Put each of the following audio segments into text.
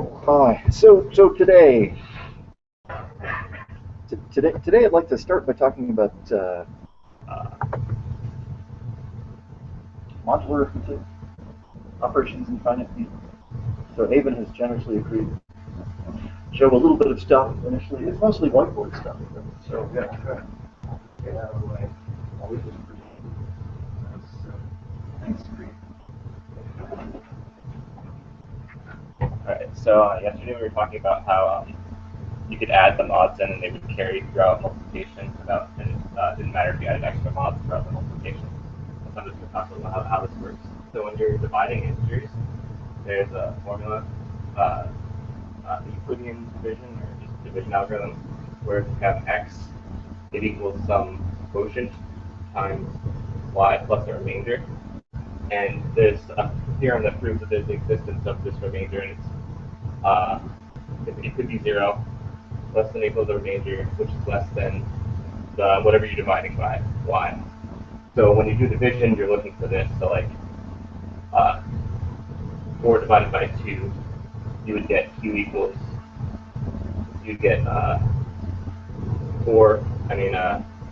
Hi. So today I'd like to start by talking about modular arithmetic, operations in finite. So Haven has generously agreed to show a little bit of stuff initially. It's mostly whiteboard stuff. So yeah, try to get out of the way. Always is pretty. Thanks, Creed. Alright, so yesterday we were talking about how you could add the mods in and they would carry throughout multiplication and it didn't matter if you added extra mods throughout the multiplication. So I'm just going to talk about how this works. So when you're dividing integers, there's a formula, the Euclidean division or just division algorithm, where if you have x, it equals some quotient times y plus a remainder. And there's a theorem that proves that there's the existence of this remainder, and it could be 0, less than or equal to the remainder, which is less than whatever you're dividing by, y. So when you do division, you're looking for this. So like 4 divided by 2, you would get q equals, you'd get 4,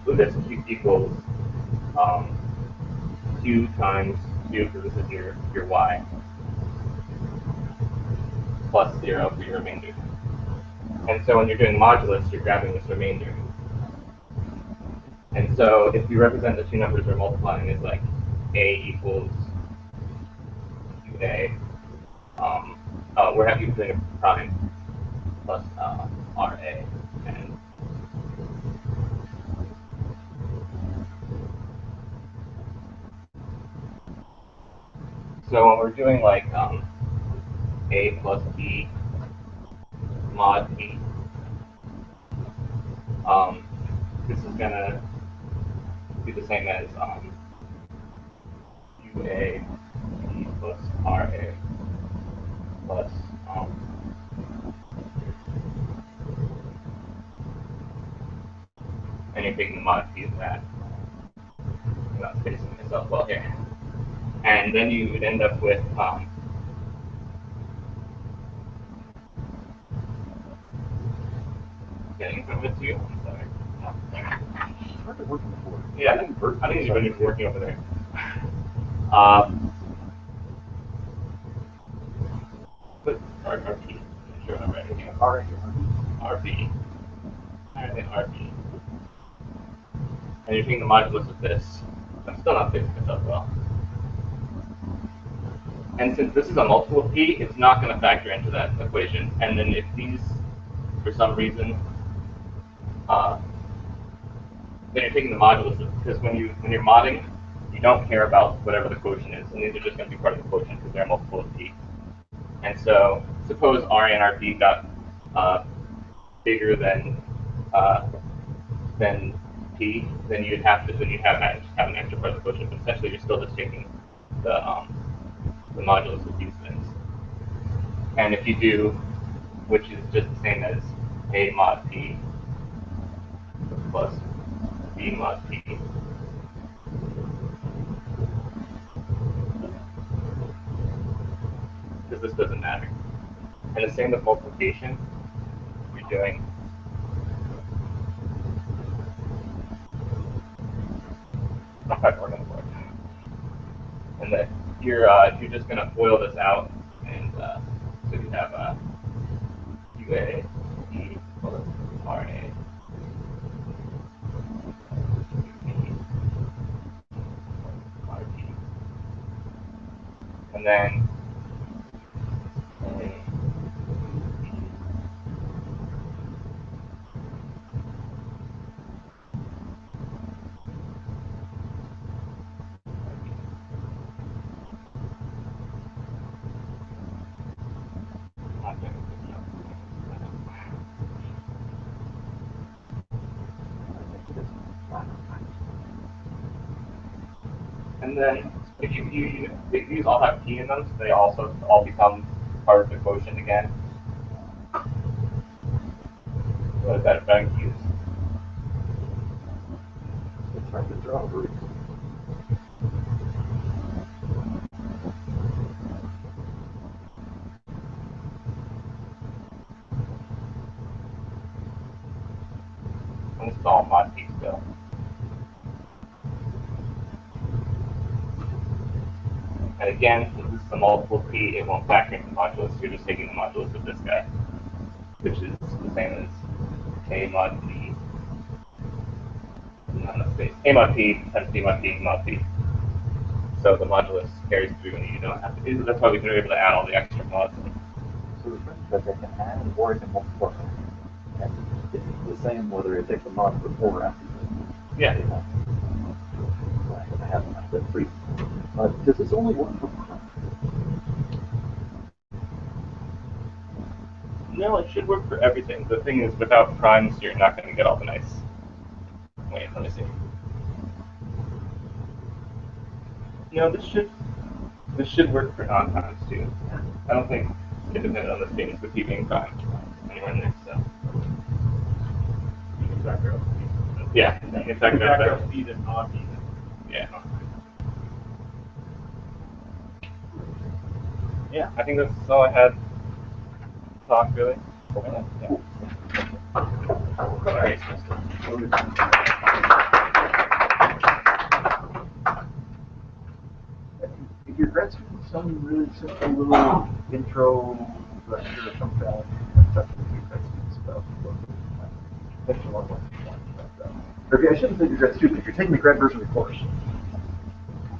this q equals 2 times q, because this is your y, plus 0 for your remainder. And so when you're doing modulus, you're grabbing this remainder. And so if you represent the two numbers we're multiplying as like a equals qa, we're doing a prime plus ra. And so when we're doing like a plus b mod b, this is gonna be the same as ua b plus ra plus and you're taking the mod b of that. I'm not spacing myself well here. And then you would end up with getting from it to you. I'm sorry. It's hard to work on the board. Yeah, I think you've been working over there. But RP, I'm sure I'm right here. RP. RP. And you're taking the modulus of this. I'm still not fixing this up well. And since this is a multiple of p, it's not going to factor into that equation. And then if these, for some reason, then you're taking the modulus of, because when you're modding, you don't care about whatever the quotient is, and these are just going to be part of the quotient because they're a multiple of p. And so suppose RA and RP got bigger than p, then you'd have an extra part of the quotient. But essentially, you're still just taking the modulus of these things. And if you do, which is just the same as a mod p plus b mod p, because this doesn't matter. And the same with multiplication. You're doing not quite working for it. And that you're just going to FOIL this out, and so you have UA E plus RA RP. And then and then if these all have p in them, so they also all become part of the quotient again. What is that I'm confused? It's hard to draw a root. It's all mod p still. And again, since this is a multiple p, it won't factor into the modulus. You're just taking the modulus of this guy, which is the same as k mod p. Not enough space. K mod p times p mod p mod p. So the modulus carries through, and you don't have to do. That's why we were able to add all the extra mods. So the fact that I can add or I can multiply, and it's the same whether I take the mod before or after. Yeah. I have that free. Does this only work for prime? No, it should work for everything. The thing is, without primes, you're not going to get all the nice. Wait, let me see. No, this should work for non-primes too. I don't think independent on this being with p being prime anywhere in there. So. Yeah, you can factor out speed and non-speed. Yeah. Yeah, I think that's all I had to talk really. Yeah. Alright. If your grad student, some really simple little intro lecture or some challenge, talk to your grad students about okay, I shouldn't say your grad student. If you're taking the grad version of the course,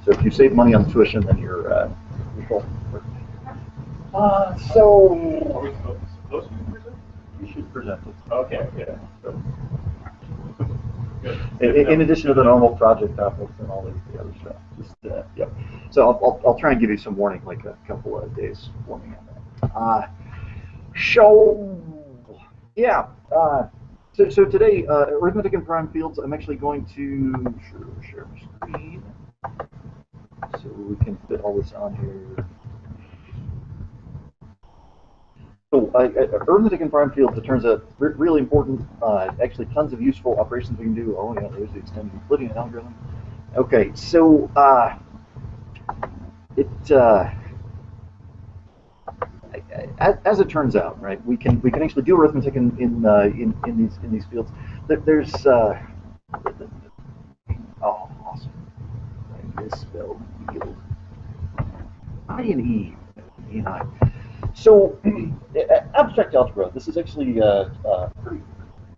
so if you save money on tuition, then you're full. So are we supposed to present? You should present it. Okay, yeah. So, in addition to the normal project topics and all the other stuff, just yep. So I'll try and give you some warning, like a couple of days warning on that. So yeah. So today, arithmetic and prime fields. I'm actually going to share my screen so we can fit all this on here. So arithmetic and prime fields, it turns out, really important. Actually, tons of useful operations we can do. Oh yeah, there's the extended Euclidean algorithm. Okay, so as it turns out, right, we can actually do arithmetic in these fields. There's oh, awesome. Right, is spelled field. I and E, E and I. So, abstract algebra. This is actually a pretty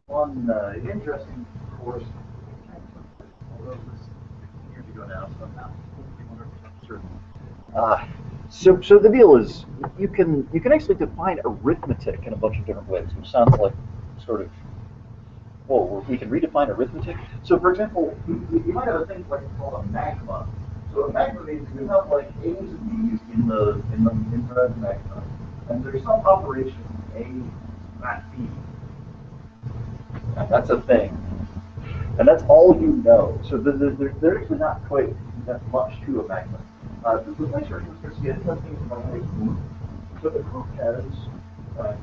fun, interesting course. Although this was years ago now, so I'm not 100% certain. So the deal is, you can actually define arithmetic in a bunch of different ways, which sounds like sort of, well, we can redefine arithmetic. So, for example, you might have a thing like called a magma. So a magma means you have like A's and B's in the inside of the magma. And there's some operation A at B. And that's a thing. And that's all you know. So there's actually not quite that much to a magma. The place where you can see it has things about a group. So the group has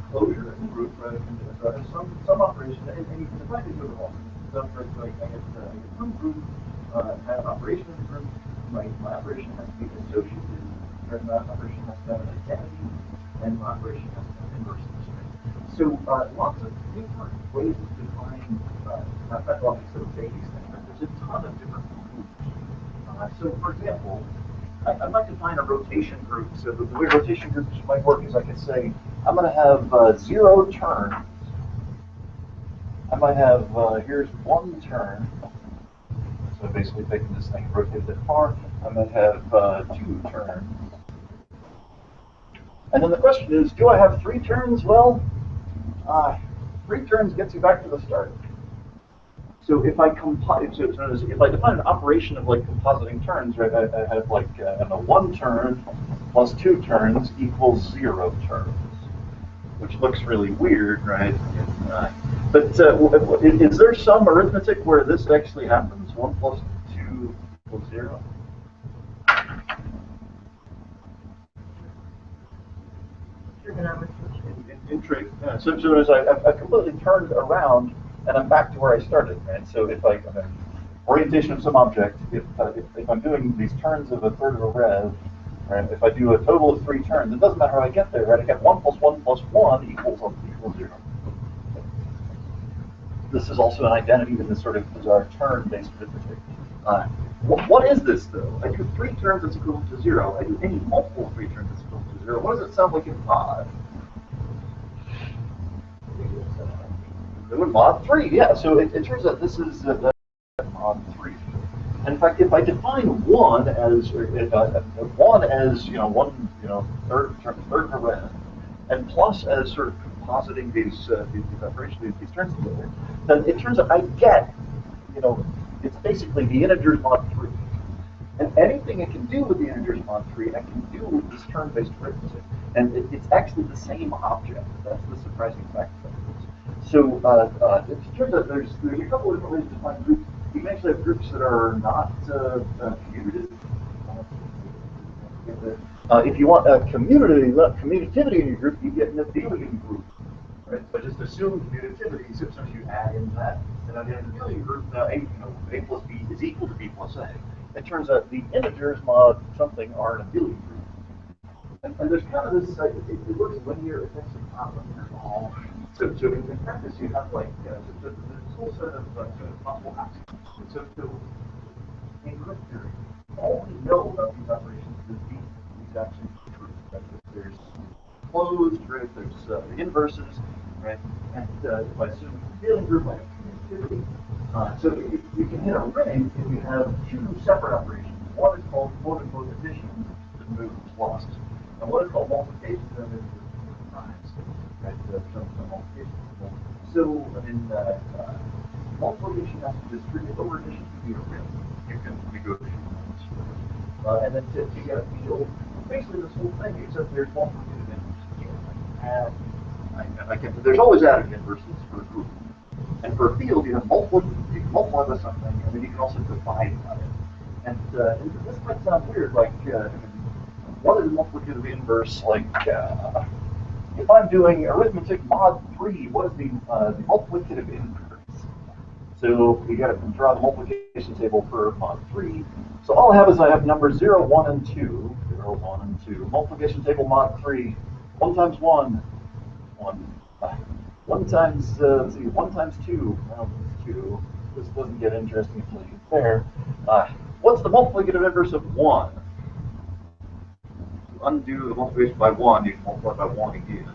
closure in the group, right? And so it has some operation, and you can define it with all. So for like I get some group have operation in the group. My operation has to be associated, or my operation has to have an identity. And my operation has an inverse constraint. So lots of different ways of defining mathematical objects that are base things. There's a ton of different groups. So for example, I might define a rotation group. So the way rotation groups might work is I could say I'm going to have 0 turns. I might have here's 1 turn. So basically taking this thing and rotated it far. I might have 2 turns. And then the question is, do I have 3 turns? Well, 3 turns gets you back to the start. So if I if I define an operation of like compositing turns, right? I have like I don't know, 1 turn plus 2 turns equals 0 turns, which looks really weird, right? But is there some arithmetic where this actually happens? 1 plus 2 equals 0. In trig. Yeah. So as I've completely turned around and I'm back to where I started, right? So if orientation of some object, if I'm doing these turns of a third of a rev, right? If I do a total of 3 turns, it doesn't matter how I get there, right? I get 1 plus 1 plus 1 equals 0. this is also an identity in this sort of bizarre term-based arithmetic. What is this, though? I do 3 terms that's equivalent to 0. I do any multiple of 3 terms that's equivalent to 0. What does it sound like in mod? Mod 3, yeah. So it turns out this is mod 3. And in fact, if I define 1 as 1 as third paren, and plus as sort of compositing these operations, these terms together, then it turns out I get, it's basically the integers mod 3. And anything I can do with the integers mod 3, I can do with this term-based arithmetic. And it's actually the same object. That's the surprising fact about this. So it turns out there's a couple of different ways to define groups. You can actually have groups that are not commutative. If you want commutativity in your group, you get an abelian group. Right? So just assume commutativity, so sometimes you add in that. And in an abelian group, A plus B is equal to B plus A. It turns out the integers mod something are an abelian group. And there's kind of this, it looks linear, it's actually not linear at all. So in practice, you have like, there's this whole set of possible axioms. So in group theory, all we know about these operations is these axioms are true. Right? There's closed, right? There's the inverses, right? And if I assume a abelian group, I have commutativity. So you can hit a ring if you have 2 separate operations. One is called quote-unquote addition, the move is lost. And what is called multiplication, then is primes, right? Some multiplication. So multiplication has to be distributed over addition to be a ring. You can negotiate that. And then to get a field, basically this whole thing, except there's multiplicative inverses. There's always additive inverses for a group. And for a field, you can multiply by something, and then you can also divide by it. And this might sound weird, like, what is a multiplicative inverse? Like, if I'm doing arithmetic mod 3, what is the multiplicative inverse? So we got to draw the multiplication table for mod 3. So all I have is I have numbers 0, 1, and 2. 0, 1, and 2. Multiplication table mod 3. 1 times 1, 1. 1 times, 1 times 2, well, 2. This doesn't get interesting until you get there. What's the multiplicative inverse of 1? To undo the multiplication by 1, you can multiply by 1 again.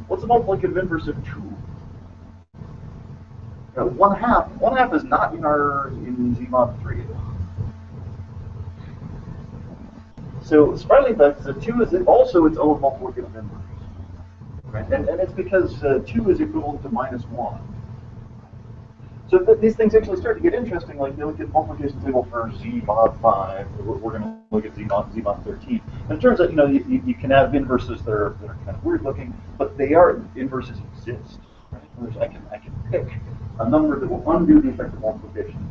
What's the multiplicative inverse of 2? 1/2. 1/2 is not in Z mod 3. So surprisingly, that 2 is also its own multiplicative inverse. Right? And it's because 2 is equivalent to -1. So these things actually start to get interesting. Like you look at the multiplication table for Z mod 5. We're going to look at Z mod 13. And it turns out you can have inverses that are kind of weird looking, but inverses exist. Right? I can pick a number that will undo the effect of multiplication,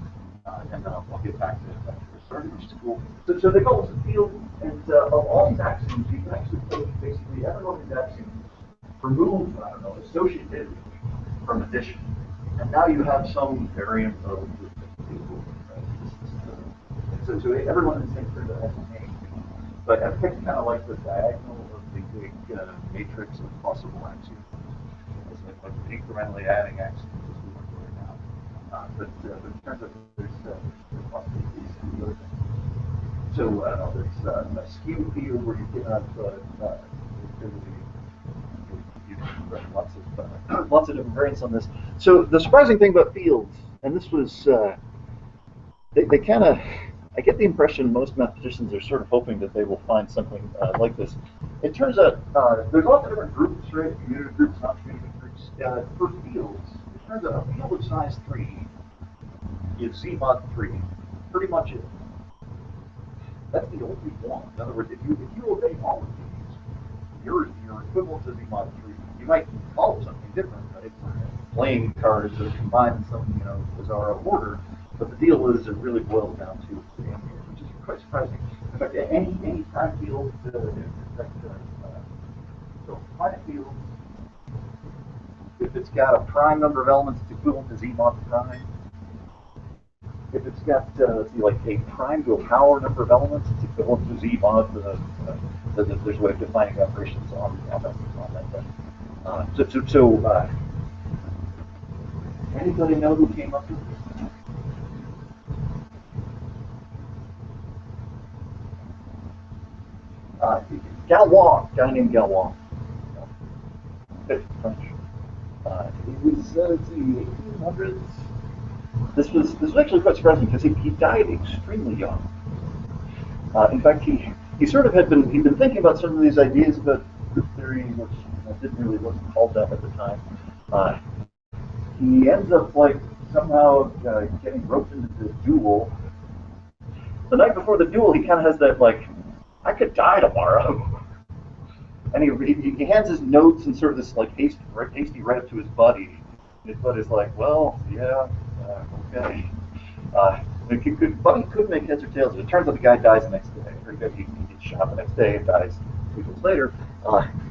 and then I'll get back to it after we started, which is cool. So they call this a field, and of all these axioms, you can actually take basically every one of these axioms, remove, associativity from addition. And now you have some variant of the table. Right? So everyone is thinking that has a name. But I picked kind of like the diagonal of the big matrix of possible axioms. It's like incrementally adding axioms as we look at it now. But it turns out there's possibly these other things. So there's a skew field where you can have lots of different variants on this. So the surprising thing about fields, and this was, they kind of, I get the impression most mathematicians are sort of hoping that they will find something like this. It turns out there's lots of different groups, right? Commutative groups, not commutative groups. For fields, it turns out a field of size 3 is Z mod 3. Pretty much it. That's the only one. In other words, if you obey all of these, you're equivalent to Z mod 3. You might call it something different, right? Playing cards that are combined in some, bizarre order, but the deal is it really boils down to which is quite surprising. In fact, any prime field, so finite field, if it's got a prime number of elements, it's equivalent to Z mod prime. If it's got, like a prime to a power number of elements, it's equivalent to Z mod. There's a way of defining operations on that. Anybody know who came up with this? Galois, a guy named Galois. French. It was let's see, 1800s. This was actually quite surprising because he died extremely young. In fact, he sort of he'd been thinking about some of these ideas about group theory, which wasn't called that at the time. He ends up like somehow getting roped into this duel. The night before the duel, he kind of has that like, I could die tomorrow. And he hands his notes and sort of this like hasty write-up to his buddy. And his buddy's like, well, yeah, okay. Buddy could make heads or tails, but it turns out the guy dies the next day. He gets shot the next day and dies 2 days later.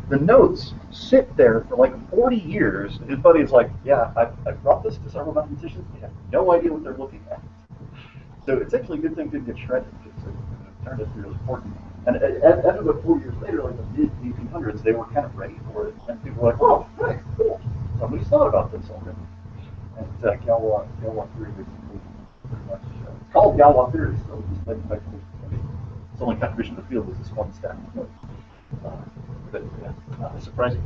The notes sit there for like 40 years. His buddy's like, yeah, I brought this to several mathematicians. They have no idea what they're looking at. So it's actually a good thing it didn't get shredded because it turned out to be really important. And after about 4 years later, like the mid-1800s, they were kind of ready for it. And people were like, oh, nice, cool. Somebody's thought about this already. And Galois theory basically pretty much, it's called Galois theory still, despite the fact that its only contribution to the field was this one stack of notes. But yeah, not surprising.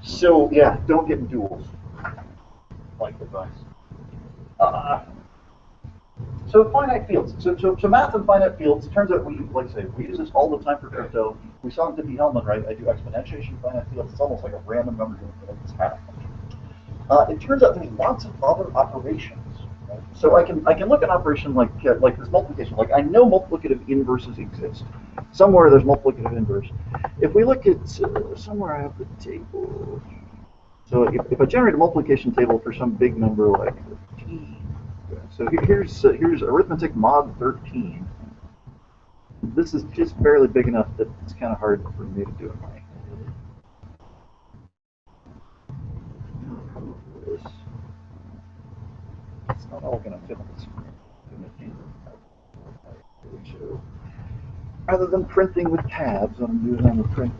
So yeah, don't get in duels. Like advice. So finite fields. So math and finite fields. It turns out we use this all the time for crypto. We saw in Dippy-Hellman, right? I do exponentiation finite fields. It's almost like a random number generator that's half. It turns out there's lots of other operations. Right? So I can look at an operation like this multiplication. Like I know multiplicative inverses exist. Somewhere there's multiplicative inverse. If we look at somewhere I have the table. So if I generate a multiplication table for some big number like t. So here's arithmetic mod 13. This is just barely big enough that it's kind of hard for me to do in my head. It's not all going to fit on the screen. Rather than printing with tabs, I'm doing on the print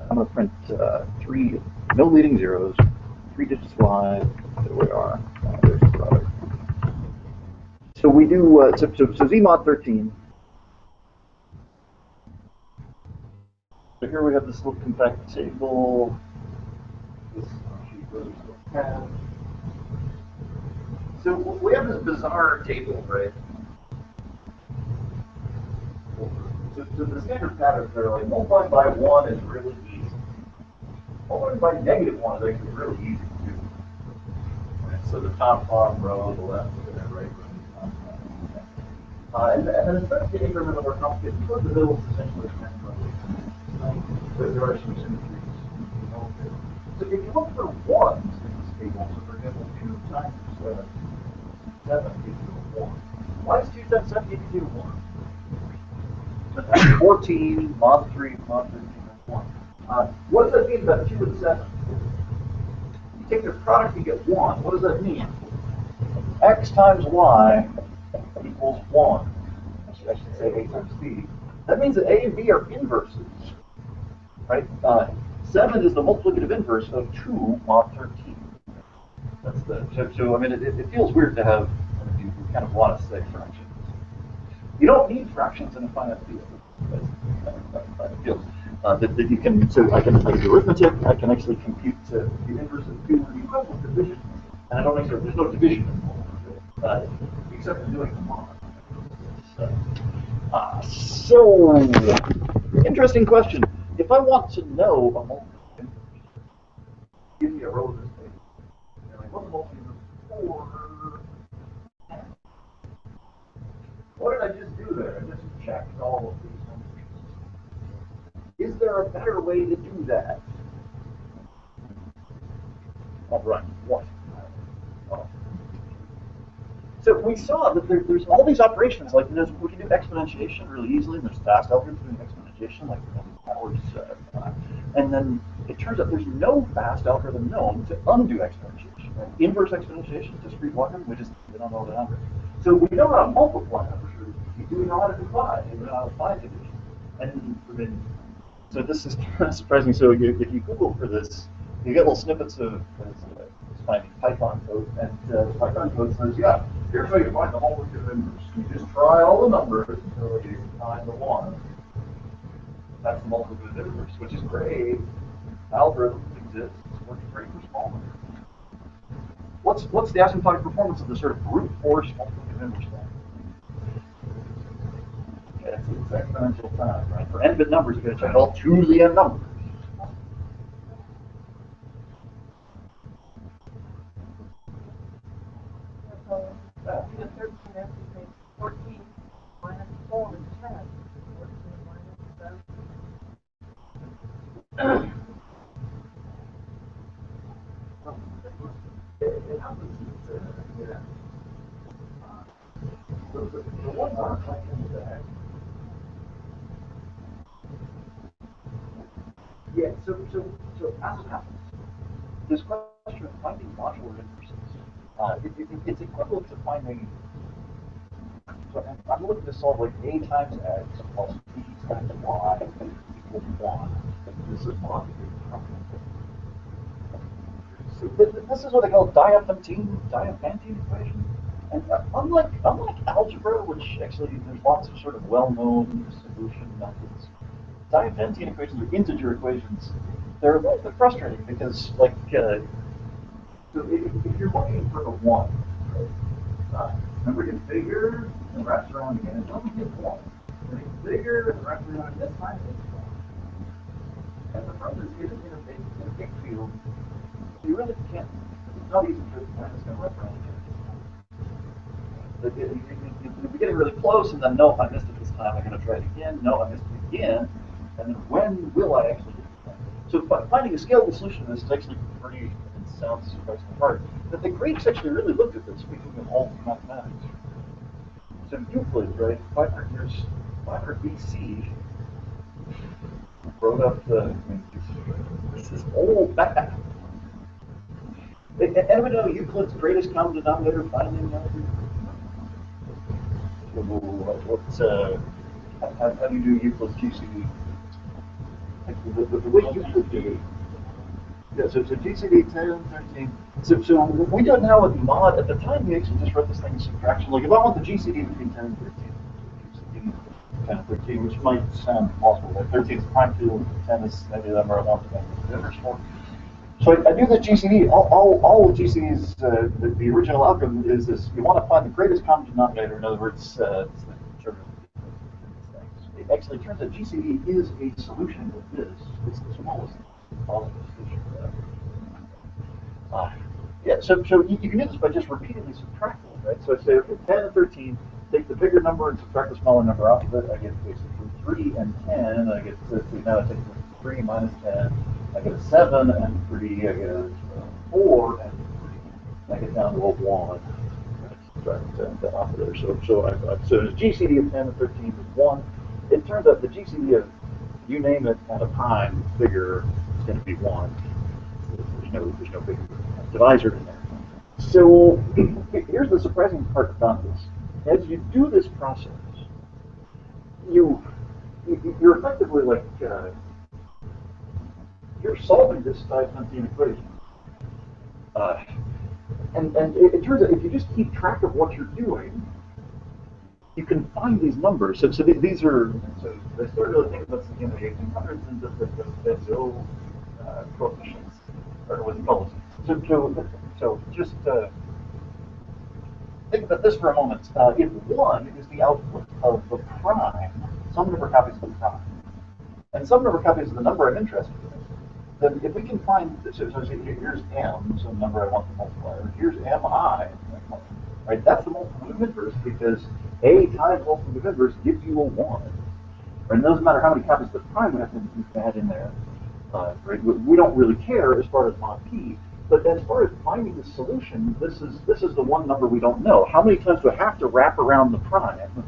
I'm going to print 3 no leading zeros, 3 digits wide. There we are. There's the product. So we do so Z mod 13. So here we have this little compact table. This sheet goes to the tab. So we have this bizarre table, right? So the standard patterns are like multiplying by 1 is really easy. Multiplying by negative 1 is actually really easy to do. Right? So the top, bottom row, the left, and the right row. And then instead of getting rid of more complicated, you go to the middle is essentially a random row. There are some symmetries. So if you look for 1s in this table, so for example, 2 times 7 gives you a 1. Why is 2 times 7 give you a 1? 14, mod 3, mod 13, and 1. What does that mean about 2 and 7? You take their product, you get 1. What does that mean? X times Y equals 1. I should say A times B. That means that A and B are inverses. Right? 7 is the multiplicative inverse of 2 mod 13. That's so I mean, it feels weird to have, you kind of want to say fractions. You don't need fractions in a finite field. Finite fields. That you can, so I can do arithmetic, I can actually compute the inverse of 2 with equivalent division. And I don't think there's no division involved, except in doing the mod. So, interesting question. If I want to know a multiplicative inverse, give me a row of this thing. Like, what's a multiplicative inverse 4? What did I just do there? I just checked all of these numbers. Is there a better way to do that? All right, what? Oh. So we saw that there's all these operations, like we can do exponentiation really easily, and there's fast algorithms doing exponentiation, like powers, and then it turns out there's no fast algorithm known to undo exponentiation. Right? Inverse exponentiation, discrete logarithm, we don't know the number. So we know how to multiply numbers. We do know how to divide, and we know how to find division. And So this is kind of surprising. So if you Google for this, you get little snippets of finding Python code, and the Python code says, yeah, here's how you find the multiplicative inverse. You just try all the numbers until you find the one. That's the multiplicative inverse, which is great. Algorithm exists. It's working great for small numbers. What's the asymptotic performance of the sort of brute force multiplicative inverse thing? Yeah, it's exponential time, right? For n-bit numbers, you're going to check all 2 to the n numbers. So, 13 makes 14 minus 4 is 10. 14 minus 7. It happens that, yeah. The ones aren't playing the heck. Yeah, so as it happens, this question of finding modular inverses, it's equivalent to finding. So I'm looking to solve like a times x plus b times y equals 1. This is not a big problem. So this is what they call diaphantine equation. And unlike algebra, which actually there's lots of sort of well-known solution methods, diaphantine equations are integer equations. They're a little bit frustrating because, like, so if you're looking for a one, right? Remember, it gets bigger and wraps around again. It doesn't get one. It gets bigger and wraps around. This time it gets one. And the problem is, in a big field, you really can't. It's not easy to when it's going to wrap around again. You'll be getting really close, and then no, I missed it this time. I'm going to try it again. No, I missed it again. And then when will I actually get it? So finding a scalable solution to this is actually pretty, it sounds surprisingly hard. But the Greeks actually really looked at this, speaking of all mathematics. So Euclid, right, 500 BC, wrote up this is old math. Anyone know Euclid's greatest common denominator finding? How do you do Euclid's GCD? The way Euclid did it. Yeah, so GCD 10, 13. So we do it now with mod. At the time, we actually just wrote this thing in subtraction. Like if I want the GCD between 10 and 13, GCD 10 and 13, which might sound possible. Like 13 is prime field, 10 is maybe the number I want to make the inverse for. So I do the GCD. All GCD's the original algorithm is this: you want to find the greatest common denominator. In other words, it's the sort of it actually turns out GCD is a solution of this. It's the smallest possible solution for that. Yeah, so you can do this by just repeatedly subtracting, right? So I say, okay, 10 and 13, take the bigger number and subtract the smaller number off of it. I get basically 3 and 10. I get now I take 3 minus 10. I get a 7 and 3. I get a 4 and 3. I get down to a 1. Subtract that off of there. So the GCD of 10 and 13 is 1. It turns out the GCD of you name it at a prime figure is going to be 1. There's no big divisor in there. So here's the surprising part about this. As you do this process, you're effectively like you're solving this diaphantine equation. And it turns out if you just keep track of what you're doing, you can find these numbers. So these are, so they start really thinking about the 1800s and the Bezo coefficients, or what they call it. So just think about this for a moment. If 1 is the output of the prime, some number of copies of the prime, and some number of copies of the number I'm interested in, then if we can find, so here's m, some number I want to multiply, or here's mi, right? That's the multiplicative inverse because a times multiplicative inverse gives you a 1. Right? It doesn't matter how many copies of the prime we have to add in there. Right? We don't really care as far as mod p, but as far as finding the solution, this is the one number we don't know. How many times do I have to wrap around the prime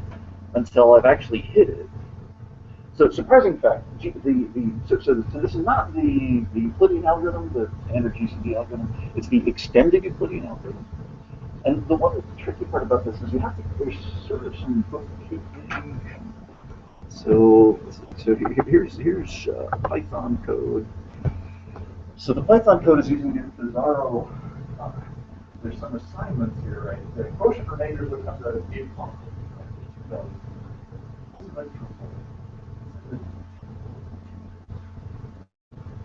until I've actually hit it? So surprising fact, so this is not the Euclidean algorithm, the standard GCD algorithm. It's the extended Euclidean algorithm. And the tricky part about this is you have to, there's sort of some bookkeeping. So here's Python code. So the Python code is using the Bizarro. There's some assignments here, right? The quotient remainder that comes out of id function.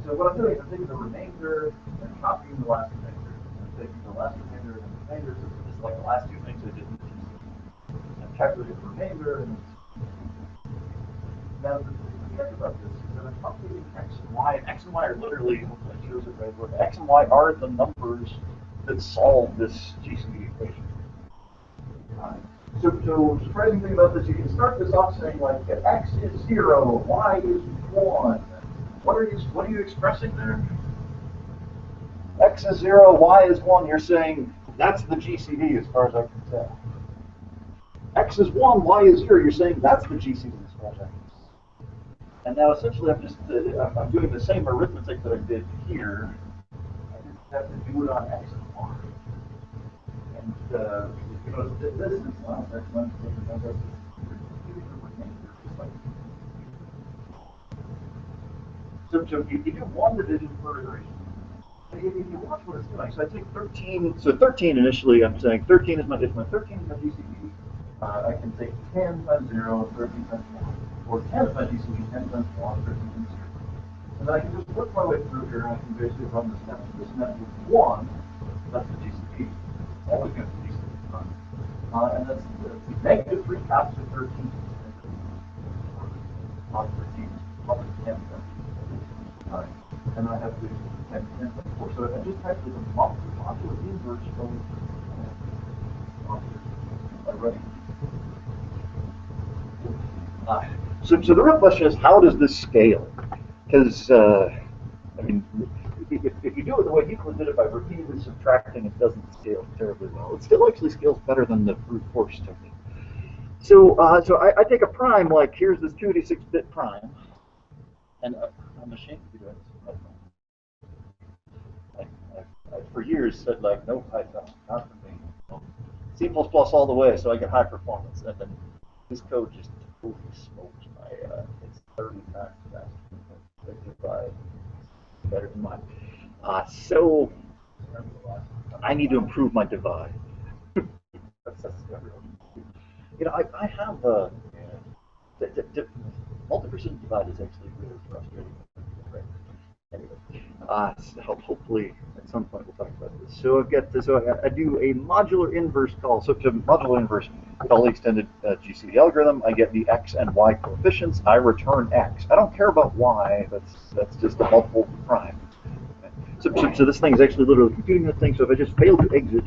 So what I'm doing is I'm taking the remainder and copying the last remainder. I'm taking the last remainder and the remainder. So this is like the last two things I did in the GCD. I'm calculating the remainder and now the trick about this is that I'm updating x and y. And x and y are literally, hopefully I shows it right, where x and y are the numbers that solve this GCD equation. So surprising thing about this, you can start this off saying like x is 0, y is 1. What are you expressing there? X is 0, y is 1. You're saying that's the GCD as far as I can tell. X is 1, y is 0. You're saying that's the GCD as far as I can tell. And now essentially I'm doing the same arithmetic that I did here. I just have to do it on x and y. And this is not x minus this is so you do one division per iteration. If you watch what it's doing, so I take 13. So 13 initially, I'm saying 13 is my 13 is my GCD. I can take 10 times 0, 13 times 1, or 10 is my GCD, 10 times 1, 13 times 0. And then I can just work my way through here, and I can basically run this net. This net with 1, that's the GCD. It's always going to be GCD. And that's negative 3 caps to 13. On 13, plus 10. And I have to 10, 10, 4. So I just have to do the modular inverse from already. So the real question is, how does this scale? Because, I mean, if you do it the way Euclid did it by repeatedly subtracting, it doesn't scale terribly well. It still actually scales better than the brute force technique. So, I take a prime, like here's this 2d6-bit prime, and I'm ashamed to do it. I for years said like, no Python, not for me. C++ all the way, so I get high performance, and then this code just totally smokes my. It's 30 times faster. 55 better than mine. So I need to improve my divide. I have a multi-precision divide is actually really frustrating. Right? Anyway, so hopefully at some point we'll talk about this. So I do a modular inverse call. So to modular inverse call the extended GCD algorithm, I get the x and y coefficients. I return x. I don't care about y. That's just a multiple prime. So this thing is actually literally computing the thing. So if I just fail to exit,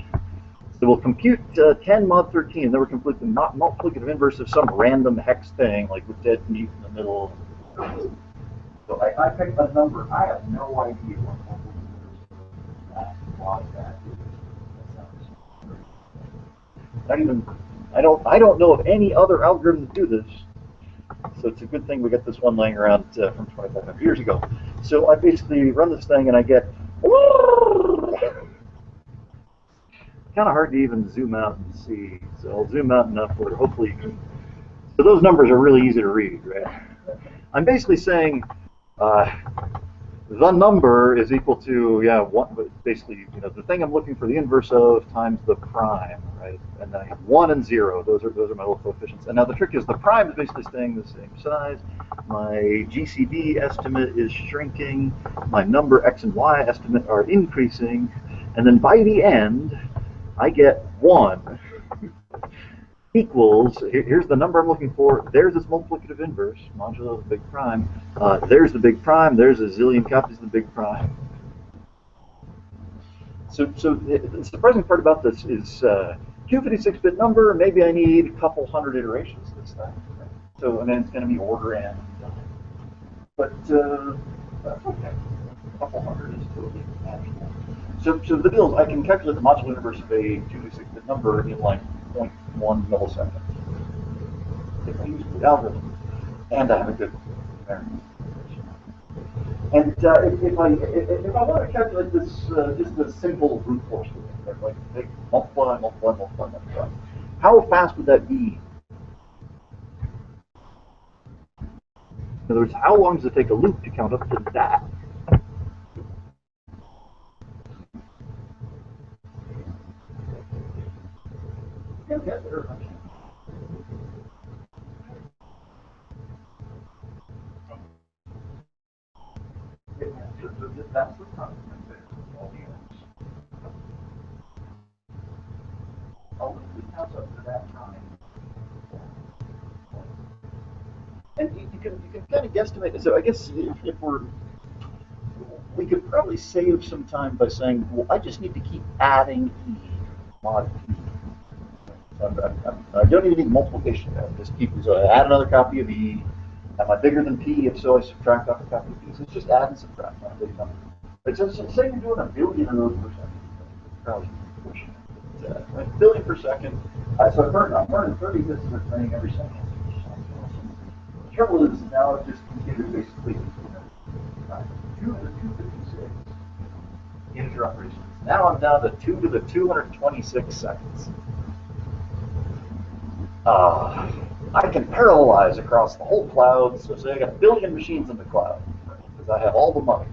so we'll compute 10 mod 13, then we're completely not multiplicative inverse of some random hex thing, like with dead meat in the middle. So I picked a number. I have no idea what that is. I don't know of any other algorithm to do this. So it's a good thing we got this one laying around from 2500 years ago. So I basically run this thing and I get kind of hard to even zoom out and see. So I'll zoom out enough where hopefully you can. So those numbers are really easy to read, right? I'm basically saying the number is equal to, basically, the thing I'm looking for the inverse of times the prime, right? And I have 1 and 0. Those are my little coefficients. And now the trick is the prime is basically staying the same size. My GCD estimate is shrinking. My number x and y estimate are increasing. And then by the end, I get 1 equals, here's the number I'm looking for, there's this multiplicative inverse, modulo the big prime, there's the big prime, there's a zillion copies of the big prime. So the surprising part about this is 256-bit number, maybe I need a couple hundred iterations of this thing. Right? So, and then it's going to be order n. But that's okay. A couple hundred is totally manageable. So the deal is I can calculate the modular inverse of a 256-bit number in like 0.1 milliseconds if I use the algorithm, and I have a good variance. And if I want to calculate this just a simple brute force, like take multiply, how fast would that be? In other words, how long does it take a loop to count up to that? Yeah, there. That's the time. A loop counts up to that time. And you can kind of guesstimate. So I guess if we could probably save some time by saying, well, I just need to keep adding e mod p. I don't even need multiplication. I just keep, so I add another copy of e. Am I bigger than p? If so, I subtract off a copy of p. So it's just add and subtract on a big number. But so say you're doing a billion of those per second. Probably pushing it. A billion per second. So I'm burning 30 bits of training every second. The trouble is now I've just computed basically 2 to the 256 integer operations. Now I'm down to 2 to the 226 seconds. I can parallelize across the whole cloud. So say I got a billion machines in the cloud because I have all the money.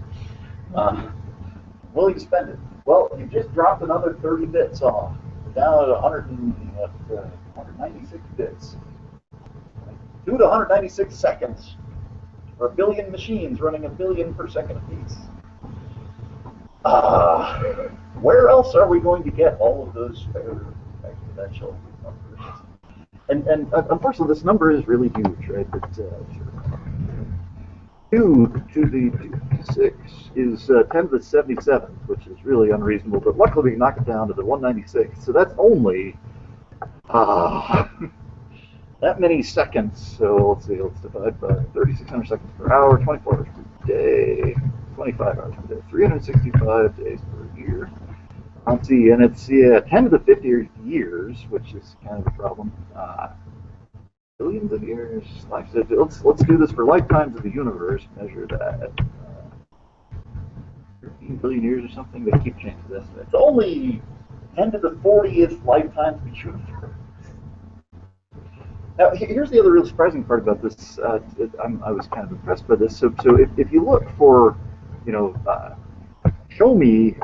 Willing to spend it. Well, you just dropped another 30 bits off. We're down at 196 bits. 2 to 196 seconds for a billion machines running a billion per second apiece. Where else are we going to get all of those spare exponential numbers? And unfortunately, this number is really huge, right? But, 2 to the 6 is 10 to the 77th, which is really unreasonable. But luckily, we can knock it down to the 196. So that's only that many seconds. So let's see, let's divide by 3,600 seconds per hour, 24 hours per day, 25 hours per day, 365 days per year. Let's see, and it's 10 to the 50th years, which is kind of a problem. Billions of years. Let's do this for lifetimes of the universe. Measure that. 13 billion years or something. They keep changing this. It's only 10 to the 40th lifetimes of the universe. Now, here's the other real surprising part about this. I was kind of impressed by this. So if you look for, show me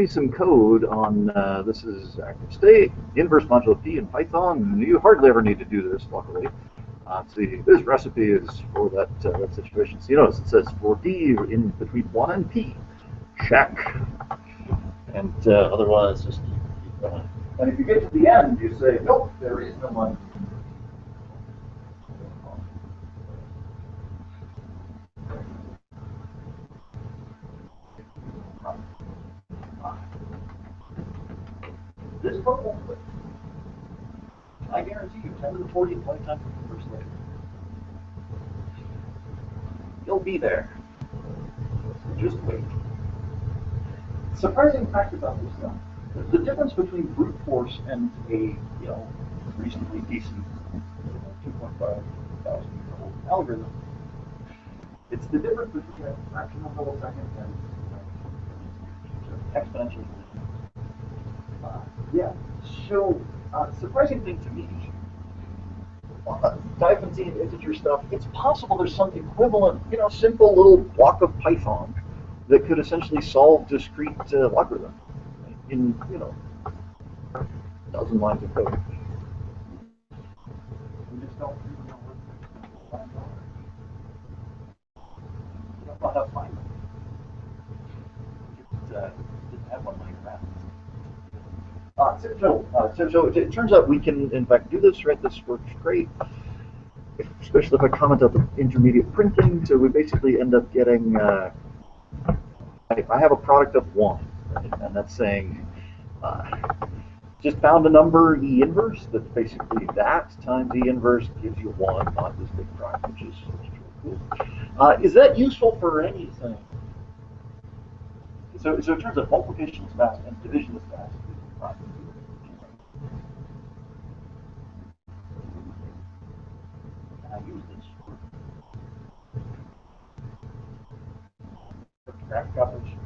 some code on this is active state, inverse modulo p in Python. You hardly ever need to do this, luckily. See, this recipe is for that situation. So you notice it says for d in between 1 and p. Check. And otherwise, just keep going. And if you get to the end, you say, nope, there is no line. This book won't quit. I guarantee you, 10 to the 40th lifetime from the first later. You'll be there. Just wait. Surprising fact about this stuff. The difference between brute force and a, reasonably decent 2.5 thousand year old algorithm. It's the difference between a fraction of a millisecond and exponential. Yeah. So, surprising thing to me, dive into the integer stuff, it's possible there's some equivalent, simple little block of Python that could essentially solve discrete logarithm in, a dozen lines of code. We just don't really know what we don't know how to find them. Didn't have one line math. So it turns out we can, in fact, do this, right? This works great, especially if I comment out the intermediate printing. So we basically end up getting, I have a product of 1, right? And that's saying, just found a number, E inverse, that's basically that times E inverse gives you 1, not this big product, which is really cool. Is that useful for anything? So it turns out multiplication is fast and division is fast. I use this for graphic operation.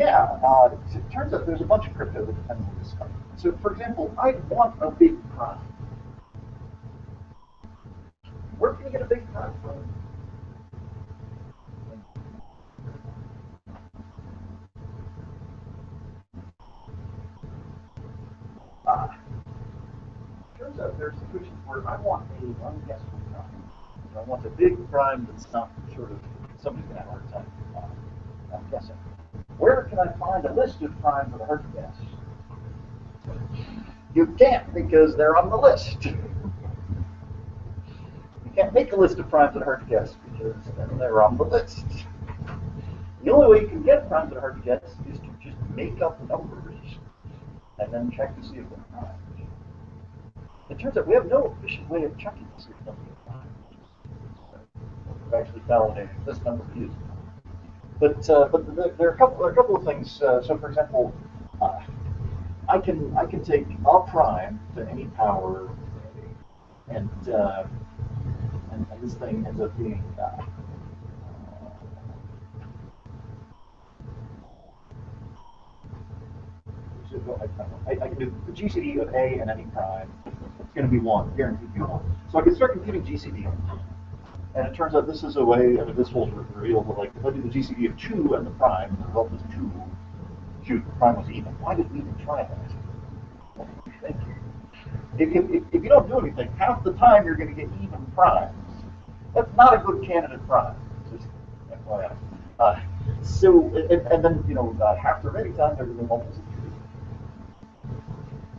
yeah, it turns out there's a bunch of crypto that depends on this stuff. So, for example, I want a big prime. Where can you get a big prime from? Turns out there's situations where I want a unguessable prime. I want a big prime that's not sort of somebody's gonna have a hard time guessing. Where can I find a list of primes that are hard to guess? You can't because they're on the list. You can't make a list of primes that are hard to guess because then they're on the list. The only way you can get primes that are hard to guess is to just make up numbers and then check to see if they're primes. It turns out we have no efficient way of checking to see if numbers are primes. We've actually validated this number is. But there are a couple of things. So, for example, I can take a prime to any power, and this thing ends up being I can do the GCD of A and any prime. It's going to be 1, guaranteed to be 1. So I can start computing GCD. And it turns out this is a way, I mean, this will reveal that, like, if I do the GCD of 2 and the prime, the result is 2. Shoot, the prime was even. Why did we even try that? What do you think? If you don't do anything, half the time you're going to get even primes. That's not a good candidate prime. Just FYI. And then, half the remaining time they're going to be multiples of 3.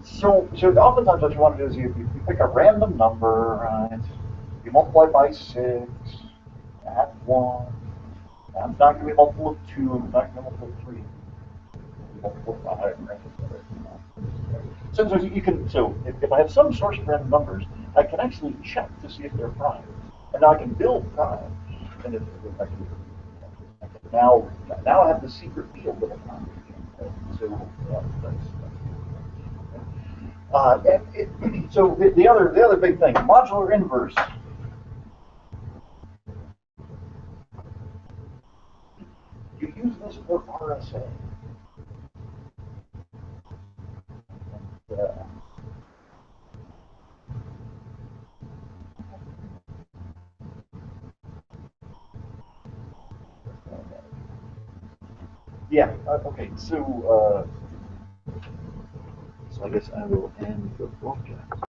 So oftentimes what you want to do is you pick a random number, right? You multiply by 6, add 1. I'm not going to be a multiple of 2, I'm not going to be a multiple of 3. Multiple of 5, right? So you can. So if I have some source of random numbers, I can actually check to see if they're primes, and now I can build primes. And if I can now I have the secret field of a prime. So so the other big thing, modular inverse. You use this for RSA. And, yeah. Okay. So I guess I will end the broadcast.